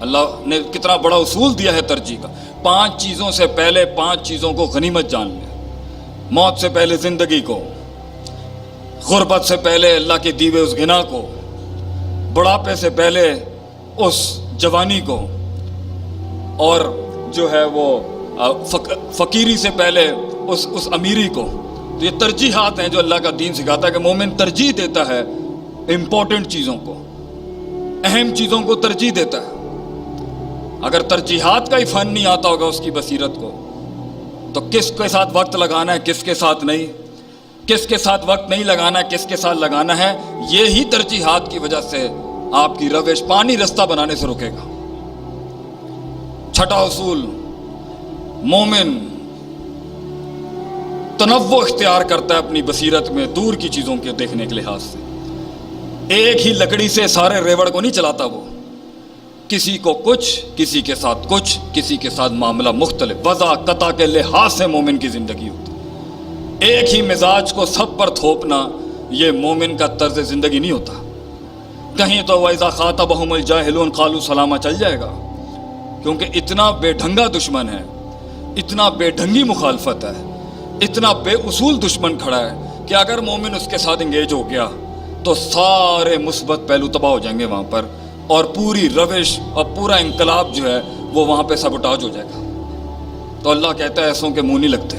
اللہ نے کتنا بڑا اصول دیا ہے ترجیح کا. 5 چیزوں سے پہلے 5 چیزوں کو غنیمت جان لیں. موت سے پہلے زندگی کو، غربت سے پہلے اللہ کے دیوے اس غنا کو، بڑھاپے سے پہلے اس جوانی کو، اور جو ہے وہ فقیری سے پہلے اس امیری کو. تو یہ ترجیحات ہیں جو اللہ کا دین سکھاتا ہے کہ مومن ترجیح دیتا ہے امپورٹنٹ چیزوں کو، اہم چیزوں کو ترجیح دیتا ہے. اگر ترجیحات کا ہی فن نہیں آتا ہوگا اس کی بصیرت کو، تو کس کے ساتھ وقت لگانا ہے، کس کے ساتھ نہیں، کس کے ساتھ وقت نہیں لگانا ہے، کس کے ساتھ لگانا ہے، یہی ترجیحات کی وجہ سے آپ کی روش پانی رستہ بنانے سے رکے گا. چھٹا اصول، مومن تنوع اختیار کرتا ہے اپنی بصیرت میں دور کی چیزوں کے دیکھنے کے لحاظ سے. ایک ہی لکڑی سے سارے ریوڑ کو نہیں چلاتا وہ، کسی کو کچھ، کسی کے ساتھ کچھ، کسی کے ساتھ معاملہ مختلف. وضع قطع کے لحاظ سے مومن کی زندگی ہوتی. ایک ہی مزاج کو سب پر تھوپنا یہ مومن کا طرز زندگی نہیں ہوتا. کہیں تو وَإِذَا خَاطَبَهُمُ الْجَاهِلُونَ قَالُوا سَلَامًا چل جائے گا، کیونکہ اتنا بے ڈھنگا دشمن ہے، اتنا بے ڈھنگی مخالفت ہے، اتنا بے اصول دشمن کھڑا ہے کہ اگر مومن اس کے ساتھ انگیج ہو گیا تو سارے مثبت پہلو تباہ ہو جائیں گے وہاں پر، اور پوری روش اور پورا انقلاب جو ہے وہ وہاں پہ سبوٹاج ہو جائے گا. تو اللہ کہتا ہے ایسوں کے منہ نہیں لگتے.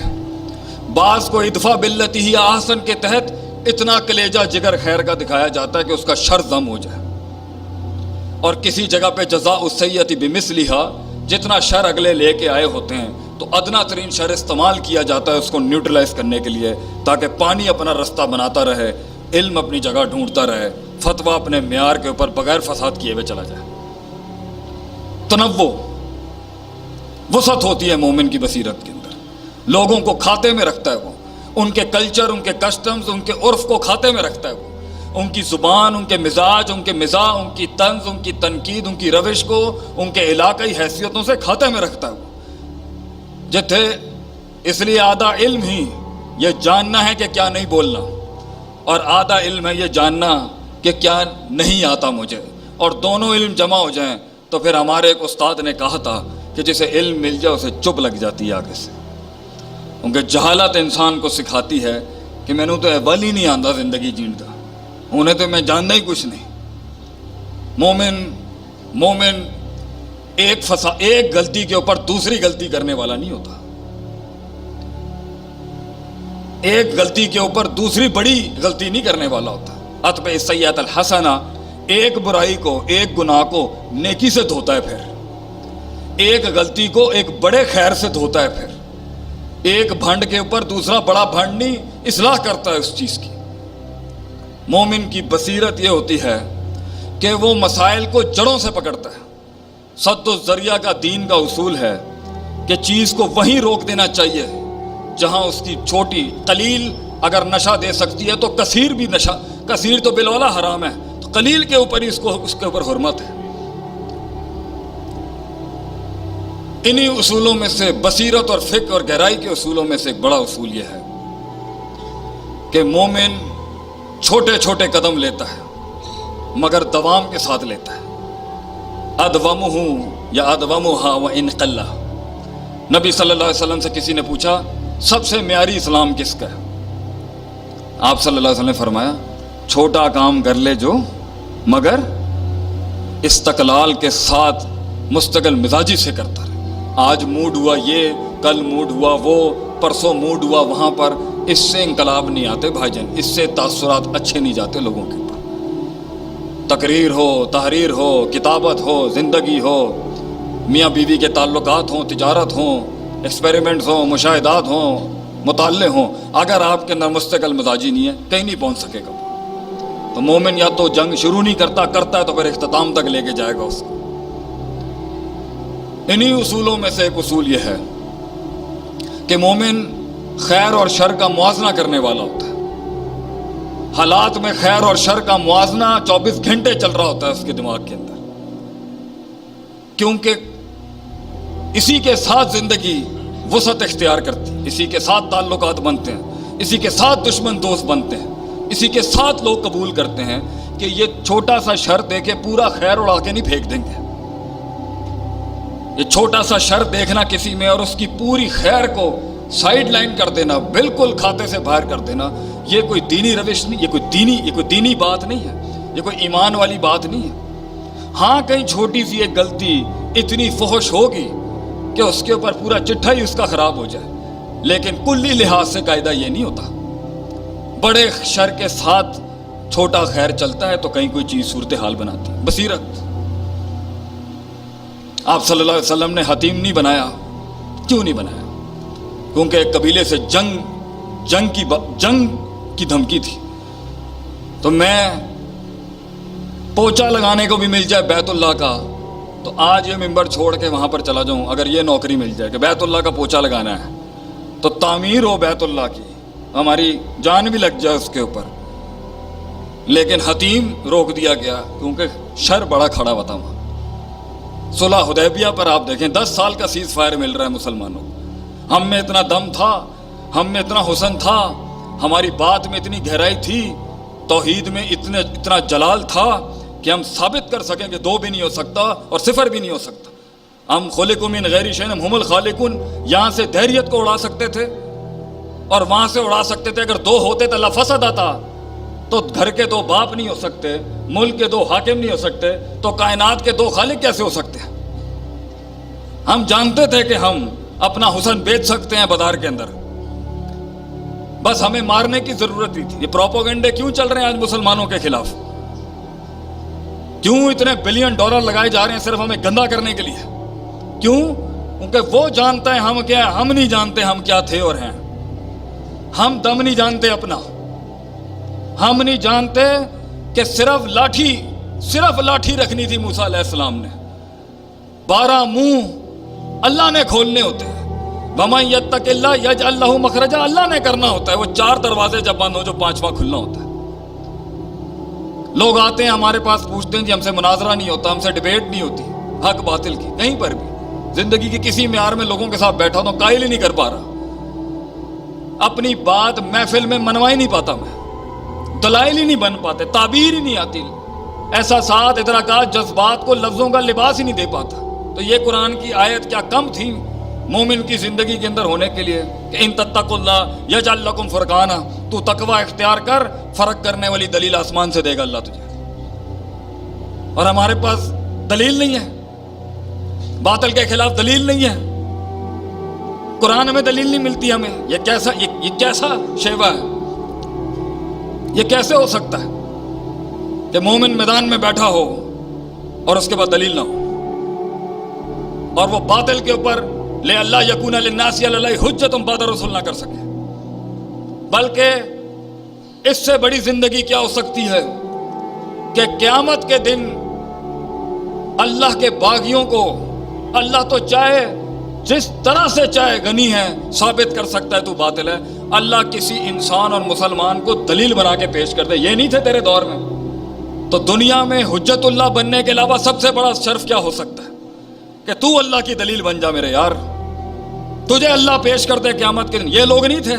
بعض کو ادفع باللتی ہی احسن کے تحت اتنا کلیجہ جگر خیر کا دکھایا جاتا ہے کہ اس کا شر ضم ہو جائے، اور کسی جگہ پہ جزاء السیئۃ بمثلھا، جتنا شر اگلے لے کے آئے ہوتے ہیں تو ادنا ترین شر استعمال کیا جاتا ہے اس کو نیوٹرلائز کرنے کے لیے، تاکہ پانی اپنا رستہ بناتا رہے، علم اپنی جگہ ڈھونڈتا رہے، فتویٰ اپنے معیار کے اوپر بغیر فساد کیے ہوئے چلا جائے. تنوع، وسعت ہوتی ہے مومن کی بصیرت کے اندر. لوگوں کو کھاتے میں رکھتا ہے وہ، ان کے کلچر، ان کے کسٹمز، ان کے عرف کو کھاتے میں رکھتا ہے وہ، ان کی زبان، ان کے مزاج، ان کے مزاح، ان کی طنز، ان کی تنقید، ان کی روش کو ان کے علاقائی حیثیتوں سے کھاتے میں رکھتا ہے وہ. جتھے اس لیے آدھا علم ہی یہ جاننا ہے کہ کیا نہیں بولنا، اور آدھا علم ہے یہ جاننا کہ کیا نہیں آتا مجھے، اور دونوں علم جمع ہو جائیں تو پھر ہمارے ایک استاد نے کہا تھا کہ جسے علم مل جائے اسے چپ لگ جاتی ہے آگے سے، کیونکہ جہالت انسان کو سکھاتی ہے کہ میں نے تو اول ہی نہیں آندا زندگی جیندا، انہیں تو میں جاننا ہی کچھ نہیں. مومن ایک غلطی کے اوپر دوسری غلطی کرنے والا نہیں ہوتا، ایک غلطی کے اوپر دوسری بڑی غلطی نہیں کرنے والا ہوتا. اتبع السیئۃ الحسنہ، ایک برائی کو، ایک گناہ کو نیکی سے دھوتا ہے، پھر ایک غلطی کو ایک بڑے خیر سے دھوتا ہے، پھر ایک بھنڈ کے اوپر دوسرا بڑا بھنڈ نہیں، اصلاح کرتا ہے اس چیز کی. مومن کی بصیرت یہ ہوتی ہے کہ وہ مسائل کو جڑوں سے پکڑتا ہے. سد الذریعہ کا دین کا اصول ہے کہ چیز کو وہیں روک دینا چاہیے جہاں اس کی چھوٹی قلیل اگر نشہ دے سکتی ہے تو کثیر بھی نشہ، کثیر تو بالولا حرام ہے، تو قلیل کے اوپر ہی اس کے اوپر حرمت ہے. انہی اصولوں میں سے، بصیرت اور فقہ اور گہرائی کے اصولوں میں سے ایک بڑا اصول یہ ہے کہ مومن چھوٹے چھوٹے قدم لیتا ہے مگر دوام کے ساتھ لیتا ہے. ادومہ یا ادومہا وان قل. نبی صلی اللہ علیہ وسلم سے کسی نے پوچھا سب سے معیاری اسلام کس کا ہے؟ آپ صلی اللہ علیہ وسلم نے فرمایا چھوٹا کام کر لے جو مگر استقلال کے ساتھ مستقل مزاجی سے کرتا رہے. آج موڈ ہوا یہ، کل موڈ ہوا وہ، پرسوں موڈ ہوا وہاں پر، اس سے انقلاب نہیں آتے بھائی جان، اس سے تاثرات اچھے نہیں جاتے لوگوں کے اوپر. تقریر ہو، تحریر ہو، کتابت ہو، زندگی ہو، میاں بیوی کے تعلقات ہوں، تجارت ہوں، ایکسپیریمنٹس ہوں، مشاہدات ہوں، مطالعے ہوں، اگر آپ کے اندر مستقل مزاجی نہیں ہے کہیں نہیں پہنچ سکے گا. تو مومن یا تو جنگ شروع نہیں کرتا ہے تو پھر اختتام تک لے کے جائے گا اس کو. انہی اصولوں میں سے ایک اصول یہ ہے کہ مومن خیر اور شر کا موازنہ کرنے والا ہوتا ہے. حالات میں خیر اور شر کا موازنہ 24 گھنٹے چل رہا ہوتا ہے اس کے دماغ کے اندر، کیونکہ اسی کے ساتھ زندگی وسعت اختیار کرتی ہے، اسی کے ساتھ تعلقات بنتے ہیں، اسی کے ساتھ دشمن دوست بنتے ہیں، اسی کے ساتھ لوگ قبول کرتے ہیں کہ یہ چھوٹا سا شر دے کے پورا خیر اڑا کے نہیں پھینک دیں گے. یہ چھوٹا سا شر دیکھنا کسی میں اور اس کی پوری خیر کو سائیڈ لائن کر دینا، بالکل کھاتے سے باہر کر دینا، یہ کوئی دینی روش نہیں، یہ کوئی دینی بات نہیں ہے، یہ کوئی ایمان والی بات نہیں ہے۔ ہاں کہیں چھوٹی سی ایک غلطی اتنی فحش ہوگی کہ اس کے اوپر پورا چٹھا ہی اس کا خراب ہو جائے، لیکن کلی لحاظ سے قاعدہ یہ نہیں ہوتا۔ بڑے شر کے ساتھ چھوٹا خیر چلتا ہے تو کہیں کوئی چیز صورتحال بناتی ہے۔ بصیرت، آپ صلی اللہ علیہ وسلم نے حتیم نہیں بنایا، کیوں نہیں بنایا؟ کیونکہ ایک قبیلے سے جنگ کی دھمکی تھی۔ تو میں پوچھا لگانے کو بھی مل جائے بیت اللہ کا تو آج یہ ممبر چھوڑ کے وہاں پر چلا جاؤں، اگر یہ نوکری مل جائے کہ بیت اللہ کا پوچھا لگانا ہے تو تعمیر ہو بیت اللہ کی، ہماری جان بھی لگ جائے اس کے اوپر، لیکن حتیم روک دیا گیا کیونکہ شر بڑا کھڑا ہوا تھا وہاں۔ صلح حدیبیہ پر آپ دیکھیں 10 سال کا سیز فائر مل رہا ہے مسلمانوں کو، ہم میں اتنا دم تھا، ہم میں اتنا حسن تھا، ہماری بات میں اتنی گہرائی تھی، توحید میں اتنا جلال تھا کہ ہم ثابت کر سکیں کہ 2 بھی نہیں ہو سکتا اور 0 بھی نہیں ہو سکتا۔ ہم خلقوا من غیر شیء ہم الخالقون، یہاں سے دہریت کو اڑا سکتے تھے اور وہاں سے اڑا سکتے تھے۔ اگر 2 ہوتے تو لفسد آتا، تو گھر کے 2 باپ نہیں ہو سکتے، ملک کے 2 حاکم نہیں ہو سکتے، تو کائنات کے 2 خالق کیسے ہو سکتے ہیں؟ ہم جانتے تھے کہ ہم اپنا حسن بیچ سکتے ہیں بازار کے اندر، بس ہمیں مارنے کی ضرورت ہی تھی۔ یہ پروپیگنڈے کیوں چل رہے ہیں آج مسلمانوں کے خلاف؟ کیوں اتنے بلین ڈالر لگائے جا رہے ہیں صرف ہمیں گندا کرنے کے لیے؟ کیوں؟ کیونکہ وہ جانتا ہے ہم کیا ہیں، ہم نہیں جانتے ہم کیا تھے اور ہیں۔ ہم دم نہیں جانتے اپنا، ہم نہیں جانتے کہ صرف لاٹھی رکھنی تھی موسیٰ علیہ السلام نے، 12 منہ اللہ نے کھولنے ہوتے ہیں۔ وَمَن يَتَّقِ اللَّهَ يَجْعَل لَّهُ مَخْرَجًا، اللہ نے کرنا ہوتا ہے، وہ 4 دروازے جب بند ہو جو 5واں کھلنا ہوتا ہے۔ لوگ آتے ہیں ہمارے پاس پوچھتے ہیں جی ہم سے مناظرہ نہیں ہوتا، ہم سے ڈیبیٹ نہیں ہوتی حق باطل کی، کہیں پر بھی زندگی کی کسی معیار میں لوگوں کے ساتھ بیٹھا تو قائل ہی نہیں کر پا رہا، اپنی بات محفل میں منوا ہی نہیں پاتا، میں دلائل ہی نہیں بن پاتے، تعبیر ہی نہیں آتی، احساسات، ادراکات، جذبات کو لفظوں کا لباس ہی نہیں دے پاتا۔ تو یہ قرآن کی آیت کیا کم تھی مومن کی زندگی کے اندر ہونے کے لیے کہ ان تتقوا اللہ یجعل لکم فرقانا، تو تقوی اختیار کر، فرق کرنے والی دلیل آسمان سے دے گا اللہ تجھے۔ اور ہمارے پاس دلیل نہیں ہے، باطل کے خلاف دلیل نہیں ہے، قرآن میں دلیل نہیں ملتی ہمیں۔ یہ کیسا شیوا ہے؟ یہ کیسے ہو سکتا ہے کہ مومن میدان میں بیٹھا ہو اور اس کے بعد دلیل نہ ہو، اور وہ باطل کے اوپر لے اللہ یکون للناس علی اللہ حجۃ بعد الرسل نہ کر سکے؟ بلکہ اس سے بڑی زندگی کیا ہو سکتی ہے کہ قیامت کے دن اللہ کے باغیوں کو اللہ تو چاہے جس طرح سے چاہے غنی ہے، ثابت کر سکتا ہے تو باطل ہے، اللہ کسی انسان اور مسلمان کو دلیل بنا کے پیش کر دے۔ یہ نہیں تھے تیرے دور میں، تو دنیا میں حجت اللہ بننے کے علاوہ سب سے بڑا شرف کیا ہو سکتا ہے کہ تو اللہ کی دلیل بن جا میرے یار، تجھے اللہ پیش کر دے قیامت کے دن۔ یہ لوگ نہیں تھے،